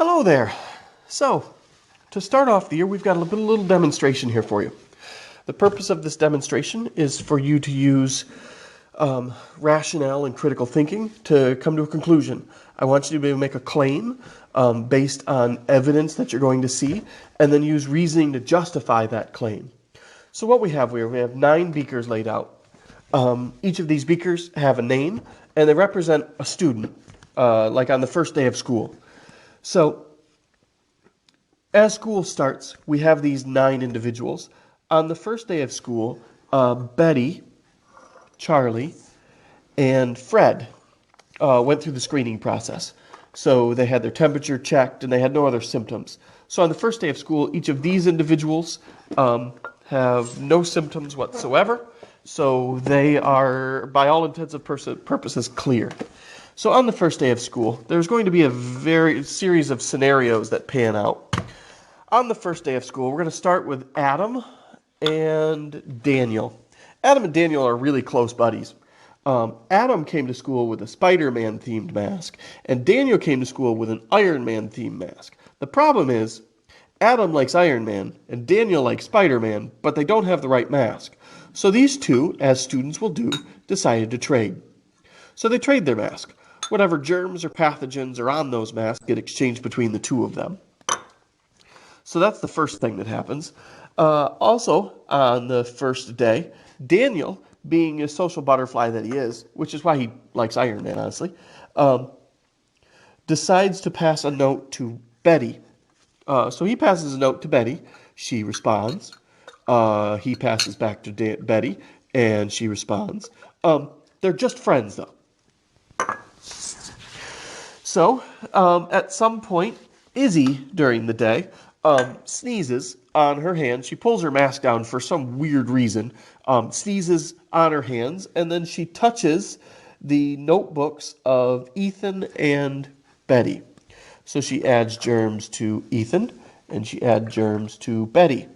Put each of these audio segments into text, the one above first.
Hello there. So, to start off the year, we've got a little demonstration here for you. The purpose of this demonstration is for you to use rationale and critical thinking to come to a conclusion. I want you to be able to make a claim based on evidence that you're going to see, and then use reasoning to justify that claim. So what we have here, we have 9 beakers laid out. Each of these beakers have a name, and they represent a student, like on the first day of school. So, as school starts, we have these 9 individuals. On the first day of school, Betty, Charlie, and Fred went through the screening process. So they had their temperature checked, and they had no other symptoms. So on the first day of school, each of these individuals have no symptoms whatsoever. So they are, by all intents and purposes, clear. So on the first day of school, there's going to be a series of scenarios that pan out. On the first day of school, we're going to start with Adam and Daniel. Adam and Daniel are really close buddies. Adam came to school with a Spider-Man themed mask, and Daniel came to school with an Iron Man themed mask. The problem is, Adam likes Iron Man, and Daniel likes Spider-Man, but they don't have the right mask. So these two, as students will do, decided to trade. So they trade their mask. Whatever germs or pathogens are on those masks get exchanged between the two of them. So that's the first thing that happens. Also, on the first day, Daniel, being a social butterfly that he is, which is why he likes Iron Man, honestly, decides to pass a note to Betty. So he passes a note to Betty. She responds. He passes back to Betty, and she responds. They're just friends, though. So, at some point, Izzy, during the day, sneezes on her hand. She pulls her mask down for some weird reason, sneezes on her hands, and then she touches the notebooks of Ethan and Betty. So she adds germs to Ethan, and she adds germs to Betty.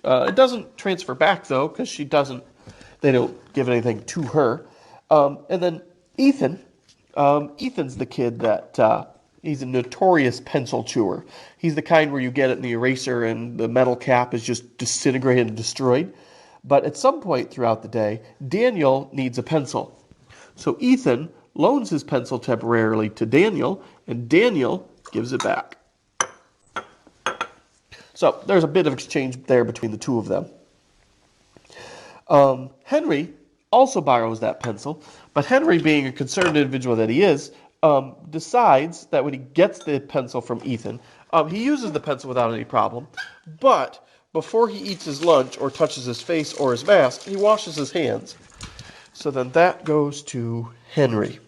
It doesn't transfer back, though, because they don't give anything to her. And then Ethan, Ethan's the kid that, he's a notorious pencil chewer. He's the kind where you get it in the eraser and the metal cap is just disintegrated and destroyed. But at some point throughout the day, Daniel needs a pencil. So Ethan loans his pencil temporarily to Daniel, and Daniel gives it back. So there's a bit of exchange there between the two of them. Henry also borrows that pencil, but Henry, being a concerned individual that he is, decides that when he gets the pencil from Ethan, he uses the pencil without any problem, but before he eats his lunch or touches his face or his mask, he washes his hands. So then that goes to Henry.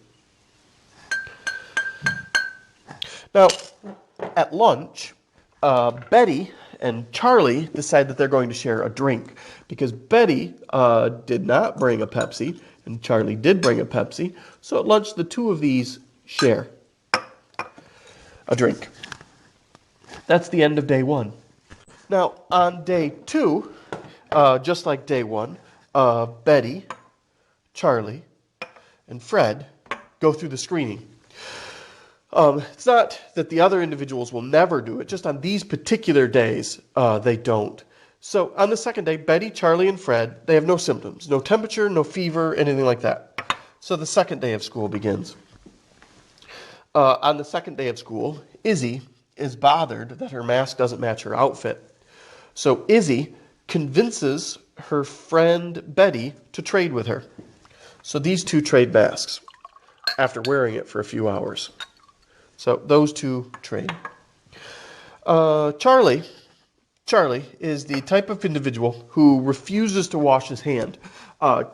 Now, at lunch, Betty and Charlie decide that they're going to share a drink because Betty did not bring a Pepsi and Charlie did bring a Pepsi. So at lunch, the two of these share a drink. That's the end of day 1. Now, on day 2, just like day 1, Betty, Charlie, and Fred go through the screening. It's not that the other individuals will never do it, just on these particular days, they don't. So on the second day, Betty, Charlie, and Fred, they have no symptoms, no temperature, no fever, anything like that. So the second day of school begins. On the second day of school, Izzy is bothered that her mask doesn't match her outfit. So Izzy convinces her friend Betty to trade with her. So these two trade masks after wearing it for a few hours. So those two trade. Charlie is the type of individual who refuses to wash his hand.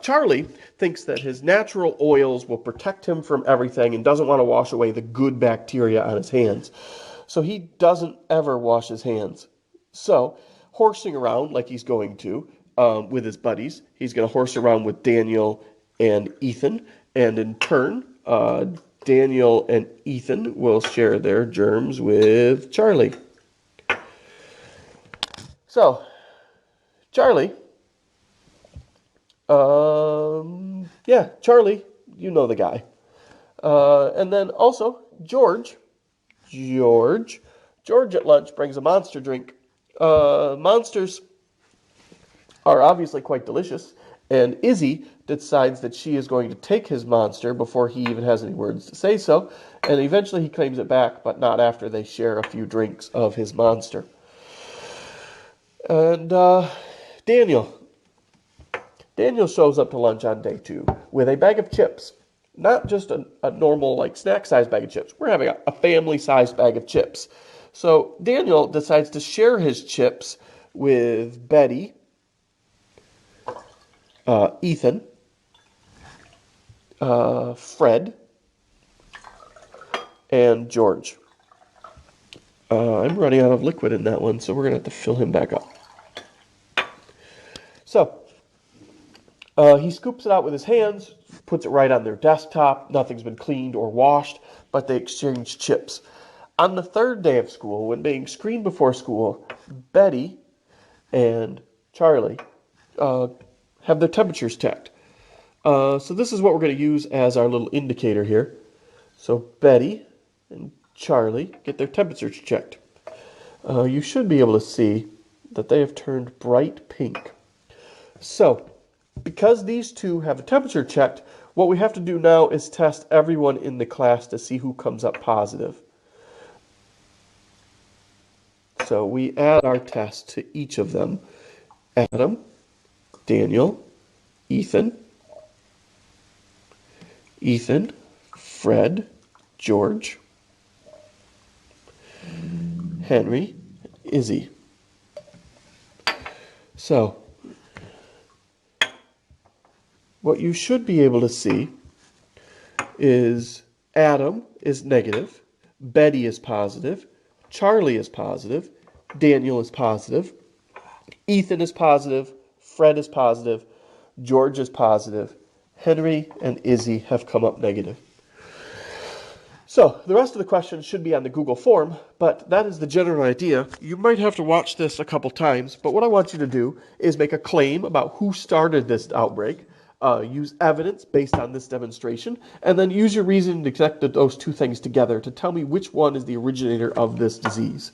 Charlie thinks that his natural oils will protect him from everything and doesn't want to wash away the good bacteria on his hands. So he doesn't ever wash his hands. So, horsing around like he's going to with his buddies, he's going to horse around with Daniel and Ethan, and in turn, Daniel and Ethan will share their germs with Charlie. So, Charlie, Charlie, you know the guy. And then also, George George at lunch brings a monster drink. Monsters are obviously quite delicious, and Izzy decides that she is going to take his monster before he even has any words to say so, and eventually he claims it back, but not after they share a few drinks of his monster. And Daniel shows up to lunch on day 2 with a bag of chips. Not just a normal, like, snack-sized bag of chips. We're having a family-sized bag of chips. So Daniel decides to share his chips with Betty, Ethan, Fred, and George. I'm running out of liquid in that one, so we're going to have to fill him back up. So, he scoops it out with his hands, puts it right on their desktop. Nothing's been cleaned or washed, but they exchange chips. On the 3rd day of school, when being screened before school, Betty and Charlie have their temperatures checked. So this is what we're going to use as our little indicator here. So Betty and Charlie get their temperatures checked. You should be able to see that they have turned bright pink. So, because these two have a temperature checked, what we have to do now is test everyone in the class to see who comes up positive. So we add our test to each of them. Adam, Daniel, Ethan, Fred, George, Henry, Izzy. So, what you should be able to see is Adam is negative, Betty is positive, Charlie is positive, Daniel is positive, Ethan is positive, Fred is positive, George is positive, Henry and Izzy have come up negative. So, the rest of the questions should be on the Google form, but that is the general idea. You might have to watch this a couple times, but what I want you to do is make a claim about who started this outbreak, use evidence based on this demonstration, and then use your reasoning to connect those two things together to tell me which one is the originator of this disease.